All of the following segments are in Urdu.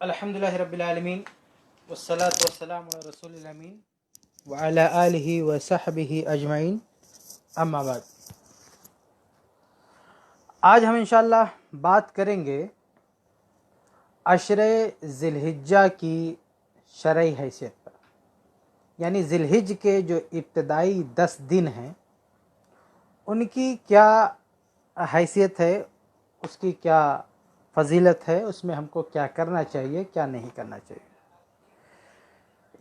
الحمدللہ رب العالمین والصلاة والسلام علی رسول الامین وعلی آلہ وصحبہ اجمعین، اما بعد۔ آج ہم انشاءاللہ بات کریں گے عشرِ ذی الحجہ کی شرعی حیثیت پر، یعنی ذی الحجہ کے جو ابتدائی 10 دن ہیں ان کی کیا حیثیت ہے، اس کی کیا فضیلت ہے، اس میں ہم کو کیا کرنا چاہیے، کیا نہیں کرنا چاہیے۔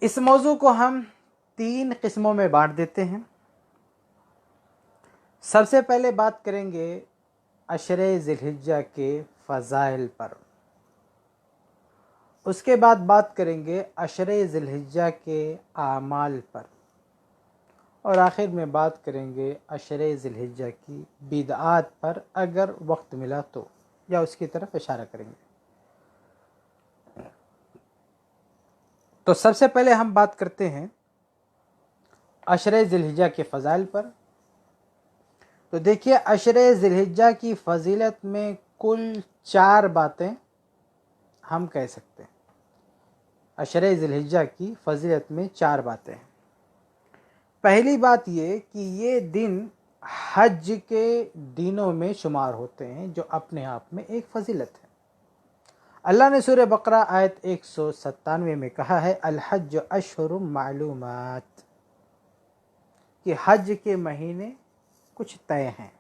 اس موضوع کو ہم 3 قسموں میں بانٹ دیتے ہیں۔ سب سے پہلے بات کریں گے عشرِ ذی الحجہ کے فضائل پر، اس کے بعد بات کریں گے عشرِ ذی الحجہ کے اعمال پر، اور آخر میں بات کریں گے عشرِ ذی الحجہ کی بدعات پر، اگر وقت ملا تو، یا اس کی طرف اشارہ کریں گے۔ تو سب سے پہلے ہم بات کرتے ہیں عشرِ ذی الحجہ کے فضائل پر۔ تو دیکھیے، عشرِ ذی الحجہ کی فضیلت میں کل 4 باتیں ہم کہہ سکتے ہیں۔ عشرِ ذی الحجہ کی فضیلت میں 4 باتیں ہیں۔ پہلی بات یہ کہ یہ دن حج کے دنوں میں شمار ہوتے ہیں، جو اپنے آپ میں ایک فضیلت ہے۔ اللہ نے سورہ بقرہ آیت 197 میں کہا ہے، الحج اشہر معلومات، کہ حج کے مہینے کچھ طے ہیں۔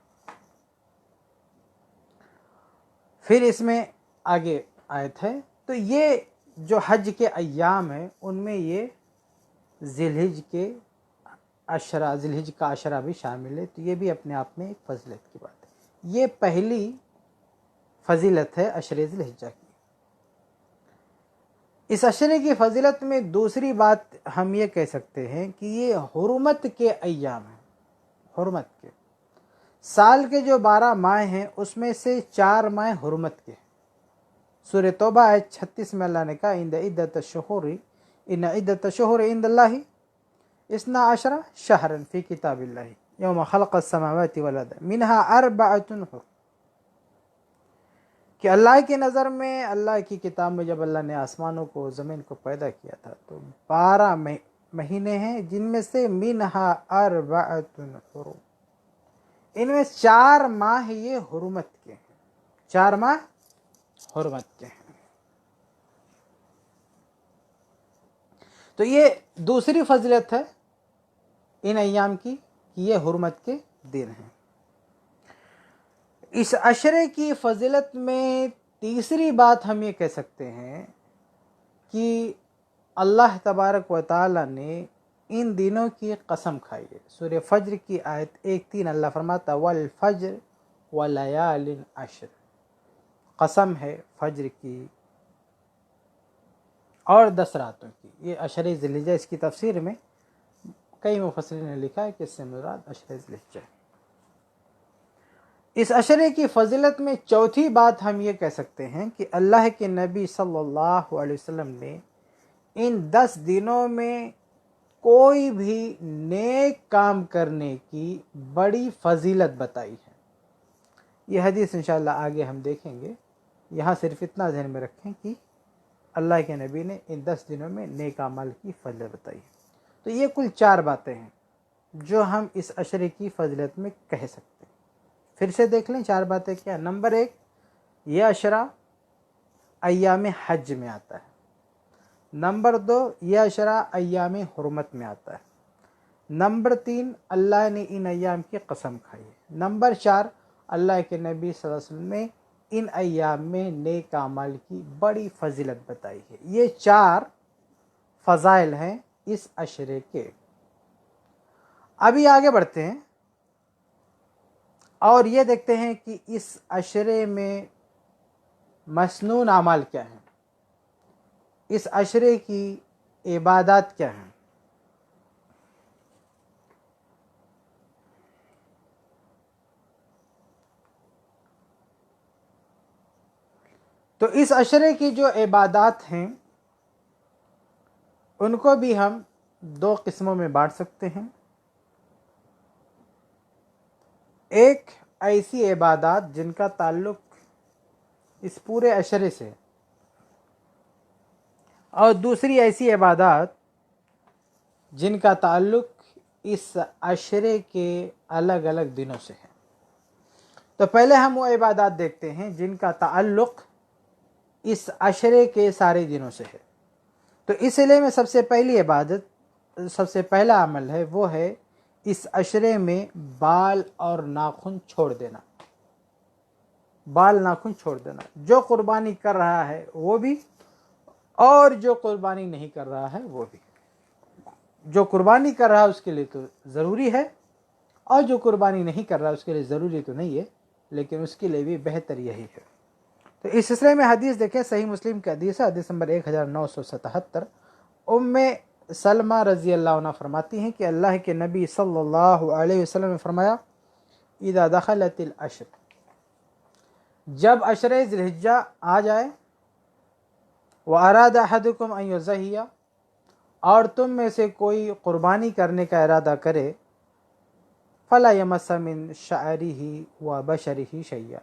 پھر اس میں آگے آیت ہے، تو یہ جو حج کے ایام ہیں ان میں یہ ذی الحجہ کا عشرہ بھی شامل ہے، تو یہ بھی اپنے آپ میں ایک فضیلت کی بات ہے۔ یہ پہلی فضیلت ہے عشرِ ذی الحجہ کی۔ اس عشرے کی فضیلت میں دوسری بات ہم یہ کہہ سکتے ہیں کہ یہ حرمت کے ایام ہیں۔ حرمت کے سال کے جو 12 ماہ ہیں اس میں سے 4 ماہ حرمت کے۔ سورہ توبہ آیت 36 میں اللہ نے کہا، ان عدت الشہور عند اللہ 12 شہرا فی کتاب اللہ یوم خلق السماوات والارض منها 4 حرم، کہ اللہ کی نظر میں، اللہ کی کتاب میں جب اللہ نے آسمانوں کو زمین کو پیدا کیا تھا تو 12 مہینے ہیں، جن میں سے منہا 4 حرم، ان میں 4 ماہ یہ حرمت کے ہیں، 4 ماہ حرمت کے ہیں۔ تو یہ دوسری فضیلت ہے ان ایام کی کہ یہ حرمت کے دن ہیں۔ اس عشرے کی فضیلت میں تیسری بات ہم یہ کہہ سکتے ہیں کہ اللہ تبارک و تعالی نے ان دنوں کی قسم کھائی ہے۔ سورہ فجر کی آیت 1:3 اللہ فرماتا، والفجر ولیال عشر، قسم ہے فجر کی اور 10 راتوں کی۔ یہ عشرِ ذی الحجہ، اس کی تفسیر میں کئی مفسرین نے لکھا ہے کہ اس سے مراد عشرِ ذی الحجہ ہے۔ اس عشرے کی فضیلت میں چوتھی بات ہم یہ کہہ سکتے ہیں کہ اللہ کے نبی صلی اللہ علیہ وسلم نے ان 10 دنوں میں کوئی بھی نیک کام کرنے کی بڑی فضیلت بتائی ہے۔ یہ حدیث انشاءاللہ آگے ہم دیکھیں گے، یہاں صرف اتنا ذہن میں رکھیں کہ اللہ کے نبی نے ان 10 دنوں میں نیک اعمال کی فضیلت بتائی ہے۔ تو یہ کل 4 باتیں ہیں جو ہم اس عشرے کی فضیلت میں کہہ سکتے ہیں۔ پھر سے دیکھ لیں 4 باتیں کیا۔ نمبر 1، یہ عشرہ ایام حج میں آتا ہے۔ نمبر 2، یہ عشرہ ایام حرمت میں آتا ہے۔ نمبر 3، اللہ نے ان ایام کی قسم کھائی ہے۔ نمبر 4، اللہ کے نبی صلی اللہ علیہ وسلم نے ان ایام میں نیک اعمال کی بڑی فضیلت بتائی ہے۔ یہ 4 فضائل ہیں اس عشرے کے۔ ابھی آگے بڑھتے ہیں اور یہ دیکھتے ہیں کہ اس عشرے میں مسنون اعمال کیا ہیں، اس عشرے کی عبادات کیا ہیں۔ تو اس عشرے کی جو عبادات ہیں ان کو بھی ہم 2 قسموں میں بانٹ سکتے ہیں۔ ایک ایسی عبادات جن کا تعلق اس پورے عشرے سے، اور دوسری ایسی عبادات جن کا تعلق اس عشرے کے الگ الگ دنوں سے ہے۔ تو پہلے ہم وہ عبادات دیکھتے ہیں جن کا تعلق اس عشرے کے سارے دنوں سے ہے۔ تو اس لیے میں سب سے پہلی عبادت، سب سے پہلا عمل ہے وہ ہے اس عشرے میں بال اور ناخن چھوڑ دینا۔ بال ناخن چھوڑ دینا، جو قربانی کر رہا ہے وہ بھی اور جو قربانی نہیں کر رہا ہے وہ بھی۔ جو قربانی کر رہا ہے اس کے لیے تو ضروری ہے، اور جو قربانی نہیں کر رہا اس کے لیے ضروری تو نہیں ہے، لیکن اس کے لیے بھی بہتر یہی ہے۔ تو اس سلسلے میں حدیث دیکھیں، صحیح مسلم کی حدیث ہے، حدیث نمبر 1977۔ ام سلمہ رضی اللہ عنہ فرماتی ہیں کہ اللہ کے نبی صلی اللہ علیہ وسلم نے فرمایا، اذا دخلت العشر، جب عشر ذی الحجہ آ جائے، واراد احدکم ان یضحی، اور تم میں سے کوئی قربانی کرنے کا ارادہ کرے، فلا یمس من شعرہ و بشرہ شیئا،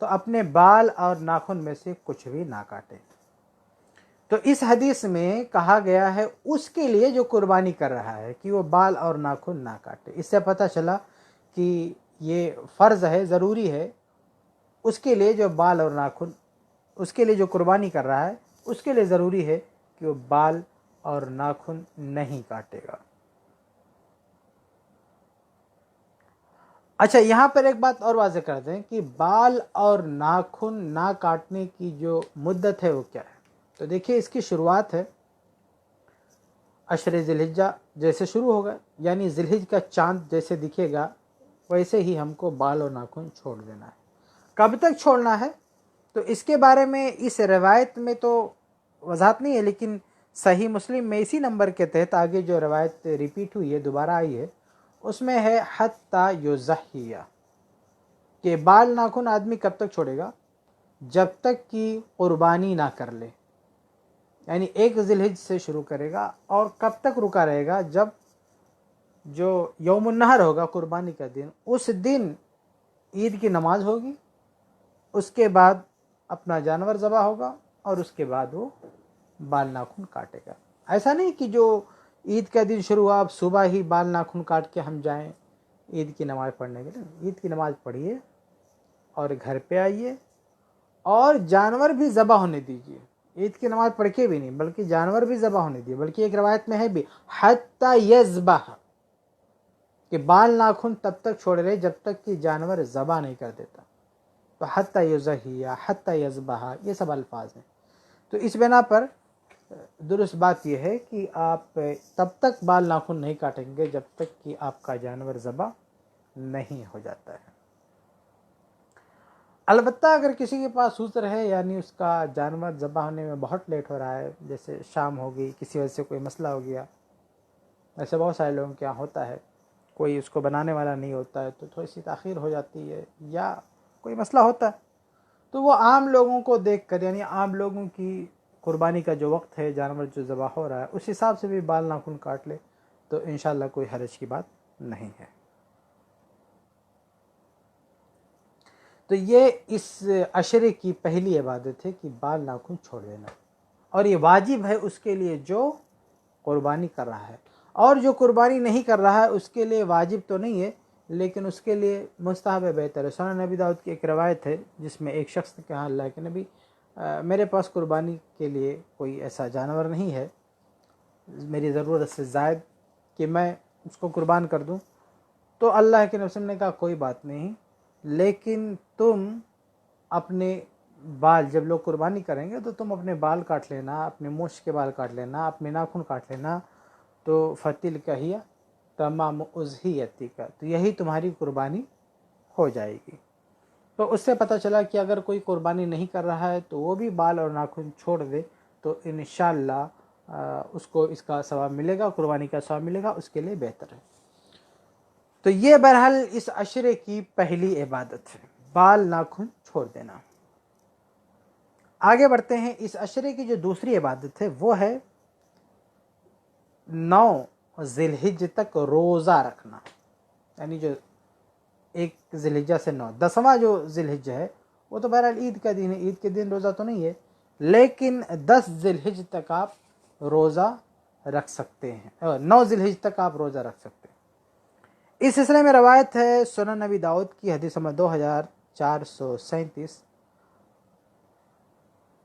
تو اپنے بال اور ناخن میں سے کچھ بھی نہ کاٹے۔ تو اس حدیث میں کہا گیا ہے اس کے لیے جو قربانی کر رہا ہے کہ وہ بال اور ناخن نہ کاٹے۔ اس سے پتہ چلا کہ یہ فرض ہے، ضروری ہے اس کے لیے جو بال اور ناخن، اس کے لیے جو قربانی کر رہا ہے اس کے لیے ضروری ہے کہ وہ بال اور ناخن نہیں کاٹے گا۔ اچھا، یہاں پر ایک بات اور واضح کر دیں کہ بال اور ناخن نہ کاٹنے کی جو مدت ہے وہ کیا ہے۔ تو دیکھیے، اس کی شروعات ہے عشر ذی الحجہ جیسے شروع ہوگا، یعنی ذی الحجہ کا چاند جیسے دکھے گا ویسے ہی ہم کو بال اور ناخن چھوڑ دینا ہے۔ کب تک چھوڑنا ہے تو اس کے بارے میں اس روایت میں تو وضاحت نہیں ہے، لیکن صحیح مسلم میں اسی نمبر کے تحت آگے جو روایت ریپیٹ ہوئی ہے، دوبارہ آئی ہے، اس میں ہے حتی یضحی، کہ بال ناخن آدمی کب تک چھوڑے گا؟ جب تک کہ قربانی نہ کر لے، یعنی 1 ذی الحجہ سے شروع کرے گا اور کب تک رکا رہے گا؟ جب جو یوم النحر ہوگا، قربانی کا دن، اس دن عید کی نماز ہوگی، اس کے بعد اپنا جانور ذبح ہوگا اور اس کے بعد وہ بال ناخن کاٹے گا۔ ایسا نہیں کہ جو عید کا دن شروع ہوا اب صبح ہی بال ناخن کاٹ کے ہم جائیں عید کی نماز پڑھنے کے لیے۔ عید کی نماز پڑھیے اور گھر پہ آئیے اور جانور بھی ذبح ہونے دیجیے۔ عید کی نماز پڑھ کے بھی نہیں، بلکہ جانور بھی ذبح ہونے دیجیے، بلکہ ایک روایت میں ہے بھی حتی یذبح، کہ بال ناخن تب تک چھوڑ رہے جب تک کہ جانور ذبح نہیں کر دیتا۔ تو حتی یضحی، حتی یذبح، یہ سب الفاظ ہیں۔ تو اس بنا پر درست بات یہ ہے کہ آپ تب تک بال ناخن نہیں کاٹیں گے جب تک کہ آپ کا جانور ذبح نہیں ہو جاتا ہے۔ البتہ اگر کسی کے پاس عذر ہے، یعنی اس کا جانور ذبح ہونے میں بہت لیٹ ہو رہا ہے، جیسے شام ہو گئی، کسی وجہ سے کوئی مسئلہ ہو گیا، ایسے بہت سارے لوگوں کے یہاں ہوتا ہے، کوئی اس کو بنانے والا نہیں ہوتا ہے تو تھوڑی سی تاخیر ہو جاتی ہے، یا کوئی مسئلہ ہوتا ہے، تو وہ عام لوگوں کو دیکھ کر، یعنی عام لوگوں کی قربانی کا جو وقت ہے، جانور جو ذبح ہو رہا ہے، اس حساب سے بھی بال ناخن کاٹ لے تو انشاءاللہ کوئی حرج کی بات نہیں ہے۔ تو یہ اس عشرے کی پہلی عبادت ہے کہ بال ناخن چھوڑ دینا، اور یہ واجب ہے اس کے لیے جو قربانی کر رہا ہے، اور جو قربانی نہیں کر رہا ہے اس کے لیے واجب تو نہیں ہے، لیکن اس کے لیے مستحب ہے، بہتر ہے۔ سنن نبی داؤد کی ایک روایت ہے جس میں ایک شخص نے کہا، اللہ کے نبی، میرے پاس قربانی کے لیے کوئی ایسا جانور نہیں ہے میری ضرورت سے زائد کہ میں اس کو قربان کر دوں۔ تو اللہ کے نبی نے کہا، کوئی بات نہیں، لیکن تم اپنے بال، جب لوگ قربانی کریں گے تو تم اپنے بال کاٹ لینا، اپنے مونچھ کے بال کاٹ لینا، اپنے ناخن کاٹ لینا، تو فتل کہیا تمام اضحیتی کا، تو یہی تمہاری قربانی ہو جائے گی۔ تو اس سے پتہ چلا کہ اگر کوئی قربانی نہیں کر رہا ہے تو وہ بھی بال اور ناخن چھوڑ دے تو انشاءاللہ اس کو اس کا ثواب ملے گا، قربانی کا ثواب ملے گا، اس کے لیے بہتر ہے۔ تو یہ بہرحال اس عشرے کی پہلی عبادت ہے، بال ناخن چھوڑ دینا۔ آگے بڑھتے ہیں، اس عشرے کی جو دوسری عبادت ہے وہ ہے 9 ذی الحجہ تک روزہ رکھنا، یعنی جو 1 ذی الحجہ سے 9، 10واں جو ذی الحجہ ہے وہ تو بہرحال عید کا دن ہے، عید کے دن روزہ تو نہیں ہے، لیکن 10 ذی الحج تک آپ روزہ رکھ سکتے ہیں، 9 ذی الحج تک آپ روزہ رکھ سکتے ہیں۔ اس سلسلے میں روایت ہے سنن نبی داؤد کی حدیث نمبر 2437،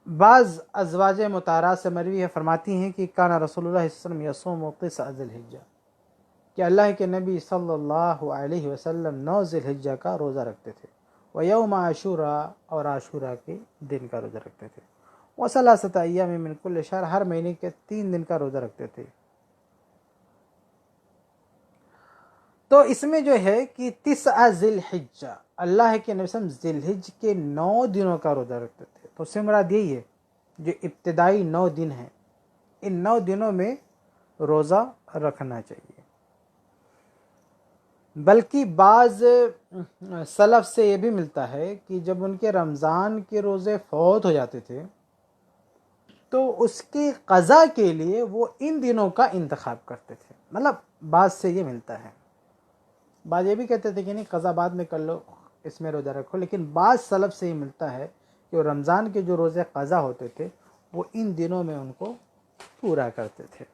بعض ازواج مطہرات سے مروی ہے، فرماتی ہیں کہ کان رسول اللہ صلی اللہ علیہ وسلم یصوم 9 ذی الحجہ، کہ اللہ کے نبی صلی اللہ علیہ وسلم 9 ذی الحجہ کا روزہ رکھتے تھے، ویوم عاشوراء، اور عاشوراء کے دن کا روزہ رکھتے تھے، وثلاثۃ ایام من کل شہر، ہر مہینے کے 3 دن کا روزہ رکھتے تھے۔ تو اس میں جو ہے کہ 9 ذی الحجہ، اللہ کے نبی صلی اللہ علیہ وسلم ذی الحج کے 9 دنوں کا روزہ رکھتے تھے۔ تو اس سے مراد یہی ہے جو ابتدائی 9 دن ہیں، ان 9 دنوں میں روزہ رکھنا چاہیے۔ بلکہ بعض سلف سے یہ بھی ملتا ہے کہ جب ان کے رمضان کے روزے فوت ہو جاتے تھے تو اس کی قضا کے لیے وہ ان دنوں کا انتخاب کرتے تھے، مطلب بعض سے یہ ملتا ہے۔ بعض یہ بھی کہتے تھے کہ نہیں قضا بعد میں کر لو، اس میں روزہ رکھو، لیکن بعض سلف سے یہ ملتا ہے کہ رمضان کے جو روزے قضا ہوتے تھے وہ ان دنوں میں ان کو پورا کرتے تھے۔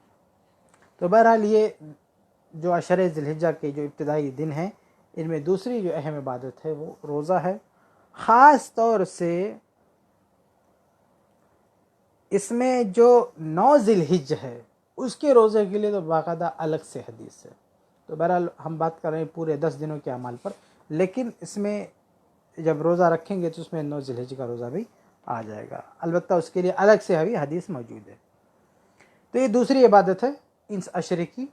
تو بہرحال یہ جو عشرہ ذی الحجہ کے جو ابتدائی دن ہیں، ان میں دوسری جو اہم عبادت ہے وہ روزہ ہے۔ خاص طور سے اس میں جو 9 ذی الحجہ ہے اس کے روزے کے لیے تو باقاعدہ الگ سے حدیث ہے۔ تو بہرحال ہم بات کر رہے ہیں پورے 10 دنوں کے اعمال پر، لیکن اس میں جب روزہ رکھیں گے تو اس میں 9 ذی الحجہ کا روزہ بھی آ جائے گا، البتہ اس کے لیے الگ سے بھی حدیث موجود ہے۔ تو یہ دوسری عبادت ہے اس عشرے کی،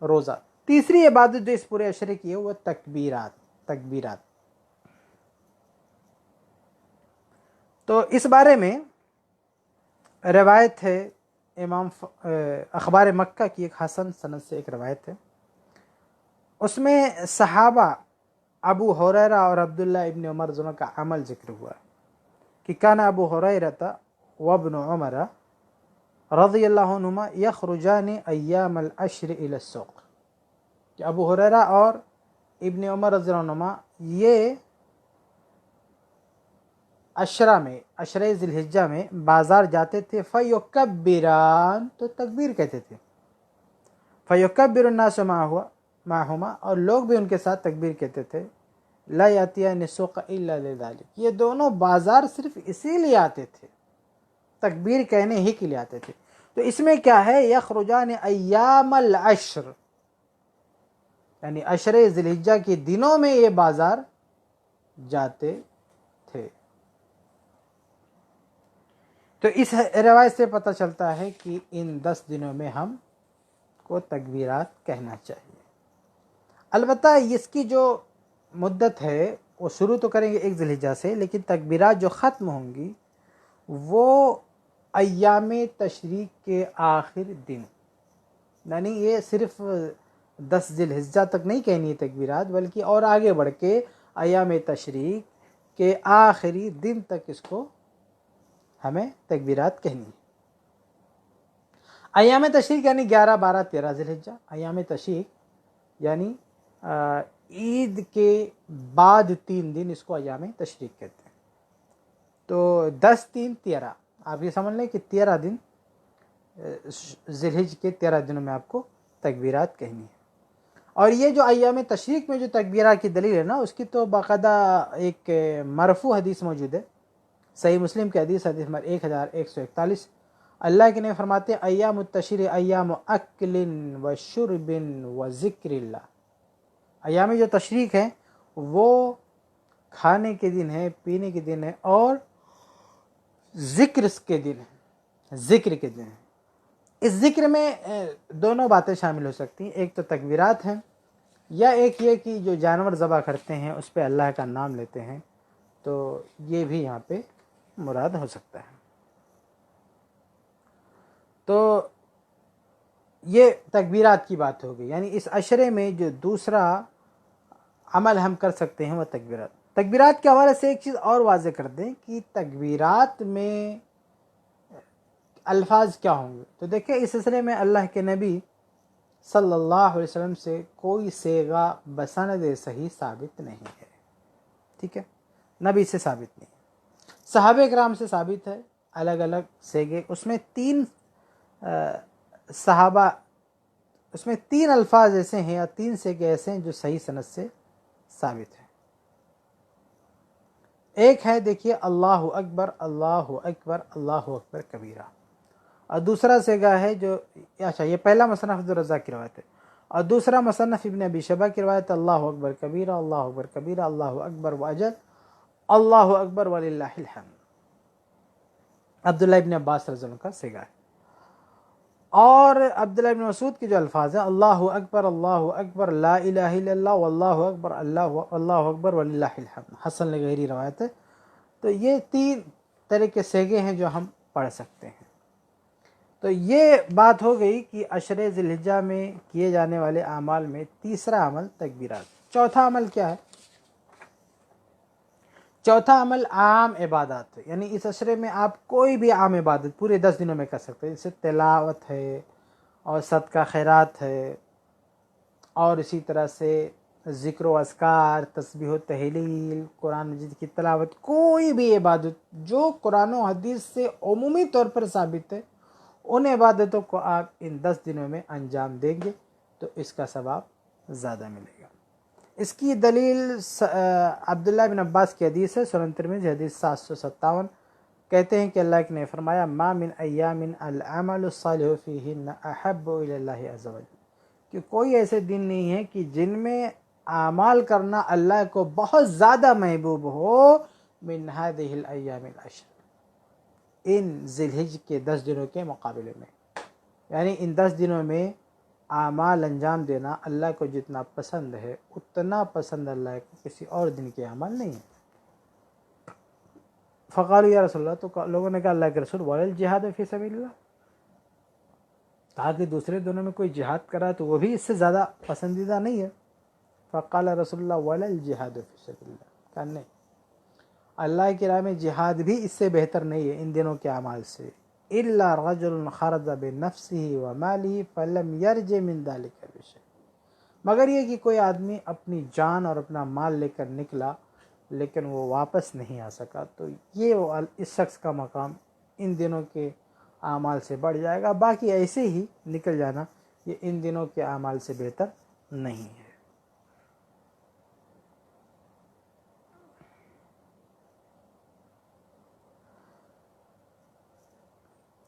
روزہ۔ تیسری عبادت جو اس پورے عشرے کی ہے وہ تکبیرات۔ تو اس بارے میں روایت ہے امام اخبار مکہ کی، ایک حسن سند سے ایک روایت ہے، اس میں صحابہ ابو ہریرہ اور عبداللہ ابن عمر دونوں کا عمل ذکر ہوا کہ کان ابو ہریرہ وابن عمر رضی اللہ عنہما یخرجان ایام العشر الی السوق، کہ ابو ہریرہ اور ابن عمر رضی اللہ عنہما یہ عشرہ ذی الحجہ میں بازار جاتے تھے، فیکبران، تو تکبیر کہتے تھے، فیکبر الناس معہما، اور لوگ بھی ان کے ساتھ تکبیر کہتے تھے، لا یاتیان السوق الا لذلک، یہ دونوں بازار صرف اسی لیے آتے تھے، تکبیر کہنے ہی کے لیے آتے تھے۔ تو اس میں کیا ہے، یخرجان ایام العشر، یعنی عشرہ ذی الحجہ کے دنوں میں یہ بازار جاتے تھے۔ تو اس روایت سے پتہ چلتا ہے کہ ان 10 دنوں میں ہم کو تکبیرات کہنا چاہیے۔ البتہ اس کی جو مدت ہے وہ شروع تو کریں گے 1 ذی الحجہ سے، لیکن تکبیرات جو ختم ہوں گی وہ ایام تشریق کے آخر دن، یعنی یہ صرف 10 ذی الحجہ تک نہیں کہنی ہے تکبیرات، بلکہ اور آگے بڑھ کے ایام تشریق کے آخری دن تک اس کو ہمیں تکبیرات کہنی ہے۔ ایام تشریق یعنی 11، 12، 13 ذی الحجہ، ایام تشریق یعنی عید کے بعد 3 دن، اس کو ایام تشریق کہتے ہیں۔ تو 10، 3، 13، آپ یہ سمجھ لیں کہ 13 دن ذی الحجہ کے 13 دنوں میں آپ کو تکبیرات کہنی ہے۔ اور یہ جو ایام تشریق میں جو تکبیرات کی دلیل ہے نا، اس کی تو باقاعدہ ایک مرفوع حدیث موجود ہے، صحیح مسلم کی حدیث نمبر 1141، اللہ کے نبی فرماتے ہیں ایام التشریق ایام اکل و شرب و ذکر اللہ، ایام جو تشریق ہیں وہ کھانے کے دن ہے، پینے کے دن ہے، اور ذکر کے دن ہے، ذکر کے دن ہے۔ اس ذکر میں دونوں باتیں شامل ہو سکتی ہیں، ایک تو تکبیرات ہیں، یا ایک یہ کہ جو جانور ذبح کرتے ہیں اس پہ اللہ کا نام لیتے ہیں، تو یہ بھی یہاں پہ مراد ہو سکتا ہے۔ تو یہ تکبیرات کی بات ہوگی، یعنی اس عشرے میں جو دوسرا عمل ہم کر سکتے ہیں وہ تکبیرات کے حوالے سے ایک چیز اور واضح کر دیں کہ تکبیرات میں الفاظ کیا ہوں گے۔ تو دیکھیں اس سلسلے میں اللہ کے نبی صلی اللہ علیہ وسلم سے کوئی صیغہ بسند صحیح ثابت نہیں ہے، ٹھیک ہے، نبی سے ثابت نہیں، صحابہ کرام سے ثابت ہے، الگ الگ سیگے، اس میں صحابہ، اس میں 3 الفاظ ایسے ہیں یا 3 سیگے ایسے ہیں جو صحیح سند سے ثابت ہیں۔ ایک ہے دیکھیے اللہ اکبر اللہ اکبر اللہ اکبر کبیرہ، اور دوسرا سیگا ہے جو اچھا یہ پہلا مصنف عبدالرزاق کی روایت ہے، اور دوسرا مصنف ابن ابی شیبہ کی روایت اللہ اکبر کبیرہ اللہ اکبر کبیرہ اللہ اکبر واجل اللہ اکبر وللہ الحمد، عبداللہ ابن عباس رضی اللہ عنہ کا سیگا ہے۔ اور عبداللہ ابن مسعود کے جو الفاظ ہیں اللہ اکبر لا الہ الا اللہ واللہ اکبر اللہ اکبر وللہ الحمد، حسن لغیری روایت ہے۔ تو یہ 3 طرح کے سیگے ہیں جو ہم پڑھ سکتے ہیں۔ تو یہ بات ہو گئی کہ عشر ذی الحجہ میں کیے جانے والے اعمال میں تیسرا عمل تکبیرات۔ چوتھا عمل کیا ہے؟ چوتھا عمل عام عبادات ہے، یعنی اس عشرے میں آپ کوئی بھی عام عبادت پورے 10 دنوں میں کر سکتے ہیں، جیسے تلاوت ہے اور صدقہ خیرات ہے، اور اسی طرح سے ذکر و اذکار، تسبیح و تہلیل، قرآن مجید کی تلاوت، کوئی بھی عبادت جو قرآن و حدیث سے عمومی طور پر ثابت ہے، ان عبادتوں کو آپ ان 10 دنوں میں انجام دیں گے تو اس کا ثواب زیادہ ملے گا۔ اس کی دلیل عبداللہ بن عباس کی حدیث ہے، سنن ترمذی حدیث 757، کہتے ہیں کہ اللہ نے فرمایا ما من ایام العمل الصالح فیہن احب الی اللہ عز وجل، کہ کوئی ایسے دن نہیں ہے کہ جن میں اعمال کرنا اللہ کو بہت زیادہ محبوب ہو من هذه الایام العشر، ان ذی الحجہ کے 10 دنوں کے مقابلے میں، یعنی ان 10 دنوں میں اعمال انجام دینا اللہ کو جتنا پسند ہے اتنا پسند اللہ کو کسی اور دن کے اعمال نہیں ہے۔ فقالوا یا رسول اللہ، تو لوگوں نے کہا اللہ کے رسول والجہاد فی سبیل اللہ، کہا کہ دوسرے دنوں میں کوئی جہاد کرا تو وہ بھی اس سے زیادہ پسندیدہ نہیں ہے۔ فقال رسول اللہ والجہاد فی سبیل اللہ، کہا نہیں، اللہ کی راہ میں جہاد بھی اس سے بہتر نہیں ہے ان دنوں کے اعمال سے، الا رجل خرج بنفسه وماله فلم يرجع من ذلك بشيء، مگر یہ کہ کوئی آدمی اپنی جان اور اپنا مال لے کر نکلا لیکن وہ واپس نہیں آ سکا، تو یہ اس شخص کا مقام ان دنوں کے اعمال سے بڑھ جائے گا، باقی ایسے ہی نکل جانا یہ ان دنوں کے اعمال سے بہتر نہیں ہے۔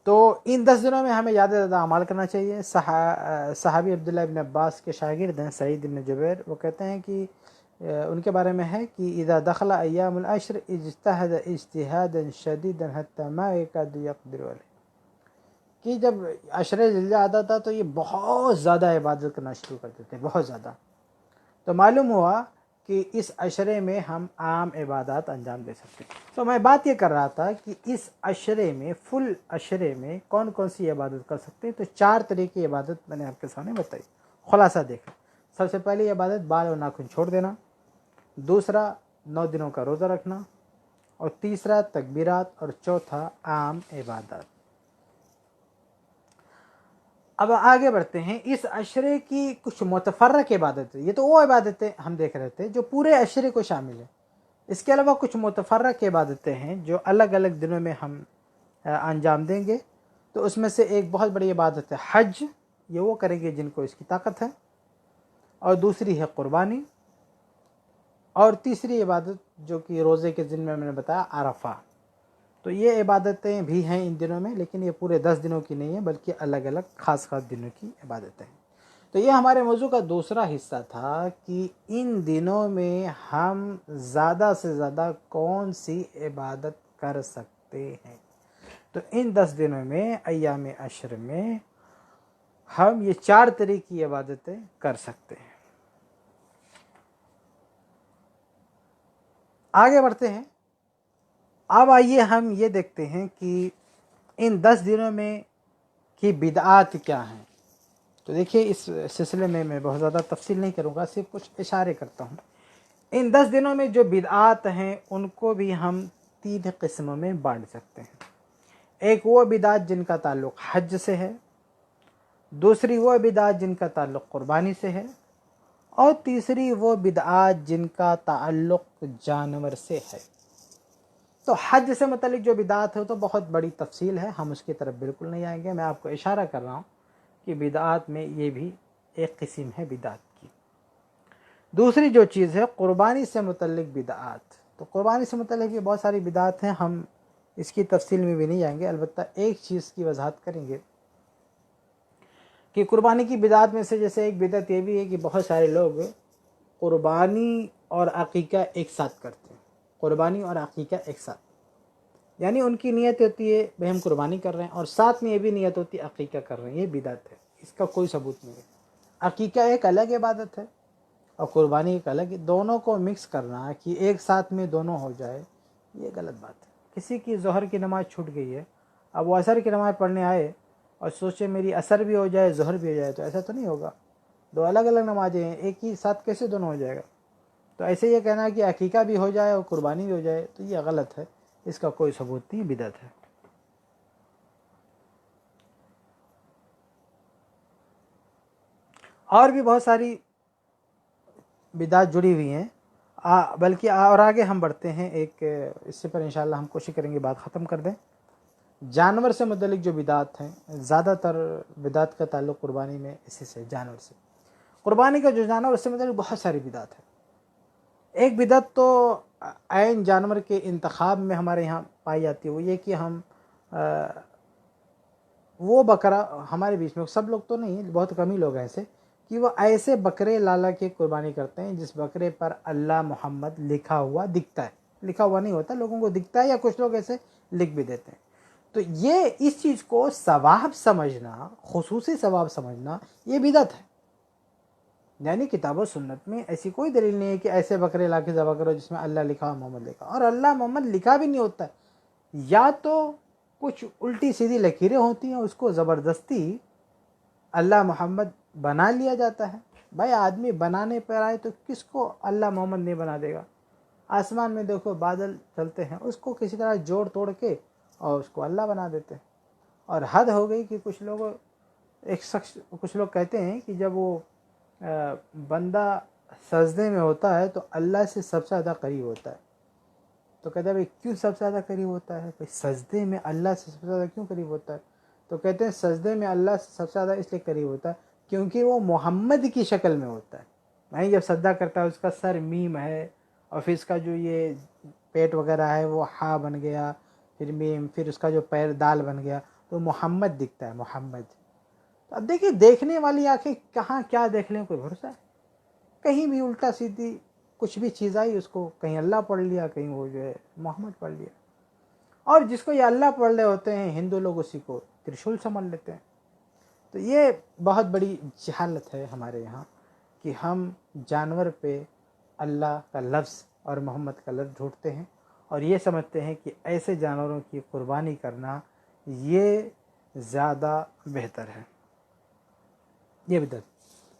تو ان 10 دنوں میں ہمیں زیادہ سے زیادہ اعمال کرنا چاہیے۔ صحابی عبداللہ ابن عباس کے شاگرد ہیں سعید بن جبیر، وہ کہتے ہیں کہ ان کے بارے میں ہے کہ اذا دخل ایام العشر اجتہد اجتہادا شدیدا حتی ما یکاد یقدر علیہ، کہ جب عشر ذی الحجہ آتا تھا تو یہ بہت زیادہ عبادت کرنا شروع کر دیتے، بہت زیادہ۔ تو معلوم ہوا کہ اس عشرے میں ہم عام عبادات انجام دے سکتے ہیں۔ تو میں بات یہ کر رہا تھا کہ اس عشرے میں، فل عشرے میں کون کون سی عبادت کر سکتے ہیں، تو 4 طرح کی عبادت میں نے آپ کے سامنے بتائی، خلاصہ دیکھیں۔ سب سے پہلی عبادت بال و ناخن چھوڑ دینا، دوسرا 9 دنوں کا روزہ رکھنا، اور تیسرا تکبیرات، اور چوتھا عام عبادات۔ اب آگے بڑھتے ہیں، اس عشرے کی کچھ متفرق عبادتیں، یہ تو وہ عبادتیں ہم دیکھ رہے تھے جو پورے عشرے کو شامل ہیں، اس کے علاوہ کچھ متفرق عبادتیں ہیں جو الگ الگ دنوں میں ہم انجام دیں گے۔ تو اس میں سے ایک بہت بڑی عبادت ہے حج، یہ وہ کریں گے جن کو اس کی طاقت ہے، اور دوسری ہے قربانی، اور تیسری عبادت جو کہ روزے کے دن میں نے بتایا عرفہ۔ تو یہ عبادتیں بھی ہیں ان دنوں میں، لیکن یہ پورے 10 دنوں کی نہیں ہیں بلکہ الگ الگ خاص خاص دنوں کی عبادتیں ہیں۔ تو یہ ہمارے موضوع کا دوسرا حصہ تھا کہ ان دنوں میں ہم زیادہ سے زیادہ کون سی عبادت کر سکتے ہیں۔ تو ان 10 دنوں میں، ایام عشر میں، ہم یہ 4 طرح کی عبادتیں کر سکتے ہیں۔ آگے بڑھتے ہیں۔ اب آئیے ہم یہ دیکھتے ہیں کہ ان 10 دنوں میں کی بدعات کیا ہیں۔ تو دیکھیے اس سلسلے میں بہت زیادہ تفصیل نہیں کروں گا، صرف کچھ اشارے کرتا ہوں۔ ان 10 دنوں میں جو بدعات ہیں ان کو بھی ہم 3 قسموں میں بانٹ سکتے ہیں۔ ایک وہ بدعات جن کا تعلق حج سے ہے، دوسری وہ بدعات جن کا تعلق قربانی سے ہے، اور تیسری وہ بدعات جن کا تعلق جانور سے ہے۔ تو حج سے متعلق جو بدعات ہے تو بہت بڑی تفصیل ہے، ہم اس کی طرف بالکل نہیں آئیں گے. میں آپ کو اشارہ کر رہا ہوں کہ بدعات میں یہ بھی ایک قسم ہے بدعات کی. دوسری جو چیز ہے قربانی سے متعلق بدعات. تو قربانی سے متعلق بھی بہت ساری بدعات ہیں، ہم اس کی تفصیل میں بھی نہیں جائیں گے. البتہ ایک چیز کی وضاحت کریں گے کہ قربانی کی بدعات میں سے جیسے ایک بدعت یہ بھی ہے کہ بہت سارے لوگ قربانی اور عقیقہ ایک ساتھ کرتے ہیں. قربانی اور عقیقہ ایک ساتھ، یعنی ان کی نیت ہوتی ہے بھائی ہم قربانی کر رہے ہیں اور ساتھ میں یہ بھی نیت ہوتی ہے عقیقہ کر رہے ہیں. یہ بدعت ہے، اس کا کوئی ثبوت نہیں ہے. عقیقہ ایک الگ عبادت ہے اور قربانی ایک الگ ہے. دونوں کو مکس کرنا کہ ایک ساتھ میں دونوں ہو جائے، یہ غلط بات ہے. کسی کی ظہر کی نماز چھوٹ گئی ہے، اب وہ عصر کی نماز پڑھنے آئے اور سوچے میری عصر بھی ہو جائے ظہر بھی ہو جائے، تو ایسا تو نہیں ہوگا. دو الگ الگ نمازیں ہیں، ایک ہی ساتھ کیسے دونوں ہو جائے گا؟ تو ایسے یہ کہنا ہے کہ عقیقہ بھی ہو جائے اور قربانی بھی ہو جائے تو یہ غلط ہے، اس کا کوئی ثبوت نہیں، بدعت ہے. اور بھی بہت ساری بدعات جڑی ہوئی ہیں، بلکہ اور آگے ہم بڑھتے ہیں. ایک اس سے پر انشاءاللہ ہم کوشش کریں گے بات ختم کر دیں. جانور سے متعلق جو بدعات ہیں، زیادہ تر بدعات کا تعلق قربانی میں اسی سے، جانور سے. قربانی کا جو جانور اس سے متعلق بہت ساری بدعات ہیں. ایک بدعت تو عین جانور کے انتخاب میں ہمارے یہاں پائی جاتی ہے، وہ یہ کہ ہم وہ بکرا ہمارے بیچ میں، سب لوگ تو نہیں، بہت کم ہی لوگ ہیں ایسے کہ وہ ایسے بکرے لالا کی قربانی کرتے ہیں جس بکرے پر اللہ محمد لکھا ہوا دکھتا ہے. لکھا ہوا نہیں ہوتا، لوگوں کو دکھتا ہے، یا کچھ لوگ ایسے لکھ بھی دیتے ہیں. تو یہ اس چیز کو ثواب سمجھنا، خصوصی ثواب سمجھنا، یہ بدعت ہے. یعنی کتاب و سنت میں ایسی کوئی دلیل نہیں ہے کہ ایسے بکرے لا کے ذبح کرو جس میں اللہ لکھا محمد لکھا، اور اللہ محمد لکھا بھی نہیں ہوتا ہے. یا تو کچھ الٹی سیدھی لکیریں ہوتی ہیں، اس کو زبردستی اللہ محمد بنا لیا جاتا ہے. بھائی آدمی بنانے پر آئے تو کس کو اللہ محمد نہیں بنا دے گا؟ آسمان میں دیکھو بادل چلتے ہیں، اس کو کسی طرح جوڑ توڑ کے اور اس کو اللہ بنا دیتے ہیں. اور حد ہو گئی کہ کچھ لوگ کہتے ہیں کہ جب وہ بندہ سجدے میں ہوتا ہے تو اللہ سے سب سے زیادہ قریب ہوتا ہے. تو کہتے ہیں بھائی کیوں سب سے زیادہ قریب ہوتا ہے؟ بھائی سجدے میں اللہ سے سب سے زیادہ کیوں قریب ہوتا ہے؟ تو کہتے ہیں سجدے میں اللہ سے سب سے زیادہ اس لیے قریب ہوتا ہے کیونکہ وہ محمد کی شکل میں ہوتا ہے. نہیں، جب سجدہ کرتا ہے اس کا سر میم ہے، اور پھر اس کا جو یہ پیٹ وغیرہ ہے وہ ہا بن گیا، پھر میم، پھر اس کا جو پیر دال بن گیا، تو محمد دکھتا ہے، محمد. تو اب دیکھیے دیکھنے والی آنکھیں کہاں کیا دیکھ لیں، کوئی بھروسہ ہے؟ کہیں بھی الٹا سیدھی کچھ بھی چیز آئی، اس کو کہیں اللہ پڑھ لیا، کہیں وہ جو ہے محمد پڑھ لیا. اور جس کو یہ اللہ پڑھ رہے ہوتے ہیں ہندو لوگ، اسی کو ترشول سمجھ لیتے ہیں. تو یہ بہت بڑی جہالت ہے ہمارے یہاں کہ ہم جانور پہ اللہ کا لفظ اور محمد کا لفظ ڈھونڈتے ہیں اور یہ سمجھتے ہیں کہ ایسے جانوروں کی قربانی کرنا یہ زیادہ بہتر ہے. یہ بدعت.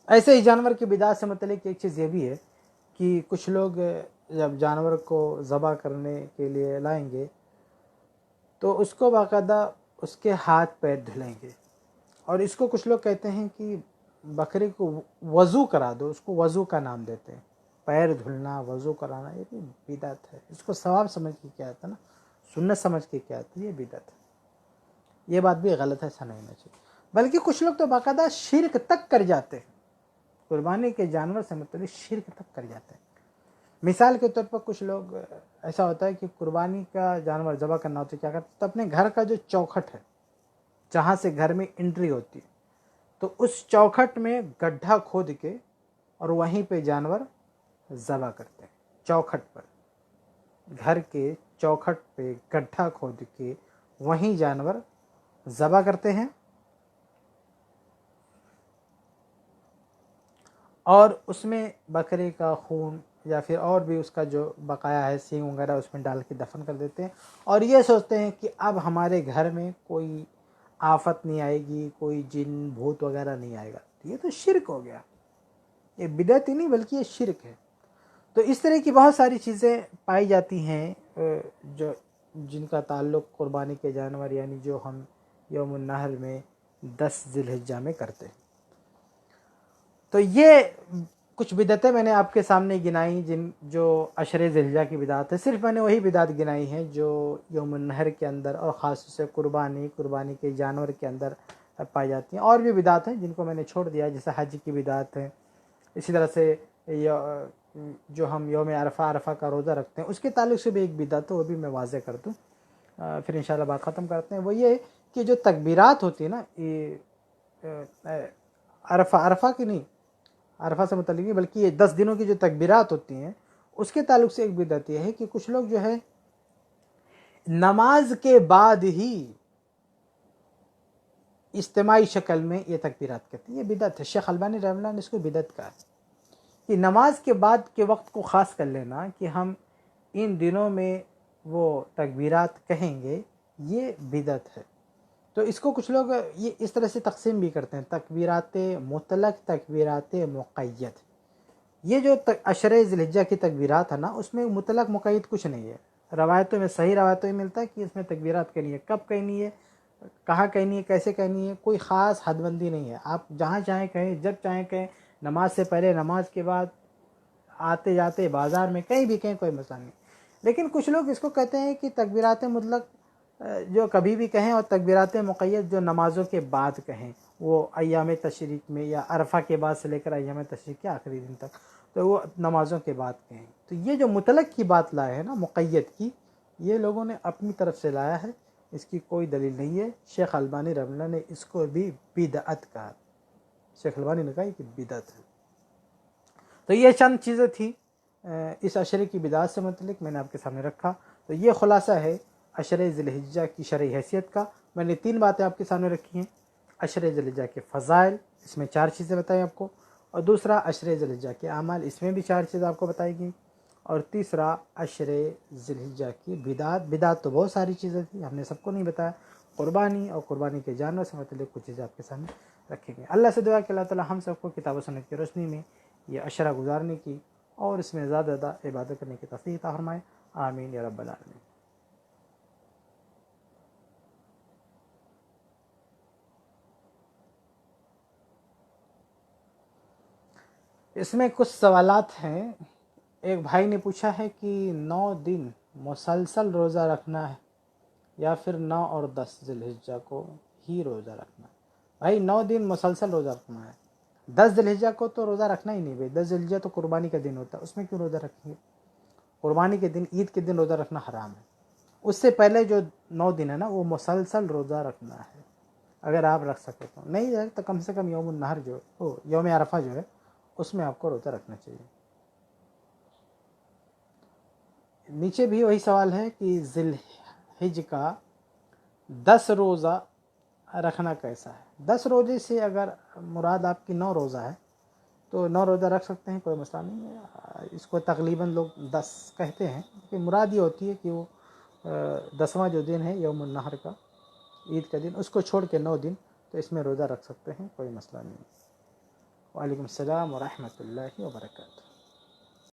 ایسے ہی جانور کی بدعت سے متعلق ایک چیز یہ بھی ہے کہ کچھ لوگ جب جانور کو ذبح کرنے کے لیے لائیں گے تو اس کو باقاعدہ اس کے ہاتھ پیر دھلیں گے، اور اس کو کچھ لوگ کہتے ہیں کہ بکرے کو وضو کرا دو، اس کو وضو کا نام دیتے ہیں. پیر دھلنا، وضو کرانا، یہ بھی بدعت ہے. اس کو ثواب سمجھ کے کیا ہے نا، سنت سمجھ کے کیا ہے، یہ بدعت ہے. یہ بات بھی غلط ہے، ایسا نہیں ہونا چاہیے. بلکہ کچھ لوگ تو باقاعدہ شرک تک کر جاتے ہیں، قربانی کے جانور سے متعلق شرک تک کر جاتے ہیں. مثال کے طور پر کچھ لوگ ایسا ہوتا ہے کہ قربانی کا جانور ذبح کرنا ہوتا ہے، کیا کرتے ہیں تو اپنے گھر کا جو چوکھٹ ہے جہاں سے گھر میں انٹری ہوتی ہے، تو اس چوکھٹ میں گڈھا کھود کے اور وہیں پہ جانور ذبح کرتے ہیں. چوکھٹ پر، گھر کے چوکھٹ پہ گڈھا کھود کے وہیں جانور ذبح کرتے ہیں، اور اس میں بکرے کا خون یا پھر اور بھی اس کا جو بقایا ہے سینگ وغیرہ اس میں ڈال کے دفن کر دیتے ہیں، اور یہ سوچتے ہیں کہ اب ہمارے گھر میں کوئی آفت نہیں آئے گی، کوئی جن بھوت وغیرہ نہیں آئے گا. یہ تو شرک ہو گیا. یہ بدعت ہی نہیں بلکہ یہ شرک ہے. تو اس طرح کی بہت ساری چیزیں پائی جاتی ہیں جو جن کا تعلق قربانی کے جانور، یعنی جو ہم یوم النحر میں 10 ذی الحجہ میں کرتے ہیں. تو یہ کچھ بدعتیں میں نے آپ کے سامنے گنائی جو عشر ذی الحجہ کی بدعت ہے، صرف میں نے وہی بدعت گنائی ہیں جو یوم النحر کے اندر اور خاص طور سے قربانی کے جانور کے اندر پائی جاتی ہیں۔ اور بھی بدعت ہیں جن کو میں نے چھوڑ دیا، جیسے حج کی بدعت ہے، اسی طرح سے جو ہم یوم عرفہ کا روزہ رکھتے ہیں اس کے تعلق سے بھی ایک بدعت ہے، وہ بھی میں واضح کر دوں، پھر انشاءاللہ بات ختم کرتے ہیں۔ وہ یہ کہ جو تکبیرات ہوتی ہیں نا، عرفہ کی نہیں، عرفہ سے متعلق نہیں، بلکہ یہ 10 دنوں کی جو تکبیرات ہوتی ہیں اس کے تعلق سے ایک بدعت یہ ہے کہ کچھ لوگ جو ہے نماز کے بعد ہی اجتماعی شکل میں یہ تکبیرات کرتے ہیں۔ یہ بدعت ہے، شیخ البانی رحمہ اللہ نے اس کو بدعت کہا ہے کہ نماز کے بعد کے وقت کو خاص کر لینا کہ ہم ان دنوں میں وہ تکبیرات کہیں گے، یہ بدعت ہے۔ تو اس کو کچھ لوگ یہ اس طرح سے تقسیم بھی کرتے ہیں، تکبیرات مطلق، تکبیرات مقید۔ یہ جو عشر ذی الحجہ کی تکبیرات ہے نا، اس میں مطلق مقید کچھ نہیں ہے۔ روایتوں میں، صحیح روایتوں میں ملتا ہے کہ اس میں تکبیرات کہنی ہے، کب کہنی ہے، کہاں کہنی ہے، کیسے کہنی ہے، کوئی خاص حد بندی نہیں ہے۔ آپ جہاں چاہیں کہیں، جب چاہیں کہیں، نماز سے پہلے، نماز کے بعد، آتے جاتے بازار میں، کہیں بھی کہیں، کوئی مسئلہ نہیں۔ لیکن کچھ لوگ اس کو کہتے ہیں کہ تکبیرات مطلق جو کبھی بھی کہیں، اور تکبیرات مقید جو نمازوں کے بعد کہیں، وہ ایام تشریق میں یا عرفہ کے بعد سے لے کر ایام تشریق کے آخری دن تک، تو وہ نمازوں کے بعد کہیں۔ تو یہ جو مطلق کی بات لائے ہے نا، مقید کی، یہ لوگوں نے اپنی طرف سے لایا ہے، اس کی کوئی دلیل نہیں ہے۔ شیخ البانی رحمہ اللہ نے اس کو بھی بدعت کہا، شیخ البانی نے کہا کہ بدعت ہے۔ تو یہ چند چیزیں تھیں اس عشرے کی بدعت سے متعلق میں نے آپ کے سامنے رکھا۔ تو یہ خلاصہ ہے عشر ذی الحجہ کی شرعی حیثیت کا۔ میں نے 3 باتیں آپ کے سامنے رکھی ہیں: عشر ذی الحجہ کے فضائل، اس میں 4 چیزیں بتائیں آپ کو، اور دوسرا عشر ذی الحجہ کے اعمال، اس میں بھی 4 چیزیں آپ کو بتائی گئیں، اور تیسرا عشر ذی الحجہ کی بدعت تو بہت ساری چیزیں تھیں، ہم نے سب کو نہیں بتایا۔ قربانی اور قربانی کے جانور سے متعلق کچھ چیزیں آپ کے سامنے رکھیں گے۔ اللہ سے دعا کہ اللہ تعالی ہم سب کو کتاب و سنت کی روشنی میں یہ عشرہ گزارنے کی اور اس میں زیادہ زیادہ عبادت کرنے کی توفیق عطا فرمائے، آمین یا رب العالمین۔ اس میں کچھ سوالات ہیں۔ ایک بھائی نے پوچھا ہے کہ 9 دن مسلسل روزہ رکھنا ہے یا پھر 9 اور 10 ذی الحجہ کو ہی روزہ رکھنا ہے؟ بھائی 9 دن مسلسل روزہ رکھنا ہے، 10 ذی الحجہ کو تو روزہ رکھنا ہی نہیں بھائی، 10 ذی الحجہ تو قربانی کا دن ہوتا ہے، اس میں کیوں روزہ رکھیں گے؟ قربانی کے دن، عید کے دن روزہ رکھنا حرام ہے۔ اس سے پہلے جو 9 دن ہے نا، وہ مسلسل روزہ رکھنا ہے، اگر آپ رکھ سکے تو۔ نہیں ہے تو کم سے کم یوم النحر جو یوم عرفہ جو ہے، اس میں آپ کو روزہ رکھنا چاہیے۔ نیچے بھی وہی سوال ہے کہ ذی الحجہ کا 10 روزہ رکھنا کیسا ہے؟ 10 روزے سے اگر مراد آپ کی 9 روزہ ہے تو 9 روزہ رکھ سکتے ہیں، کوئی مسئلہ نہیں ہے۔ اس کو تقریباً لوگ 10 کہتے ہیں، کہ مراد یہ ہوتی ہے کہ وہ 10واں جو دن ہے یوم النحر کا، عید کا دن، اس کو چھوڑ کے 9 دن تو اس میں روزہ رکھ سکتے ہیں، کوئی مسئلہ نہیں ہے۔ وعلیکم السلام ورحمۃ اللہ وبرکاتہ۔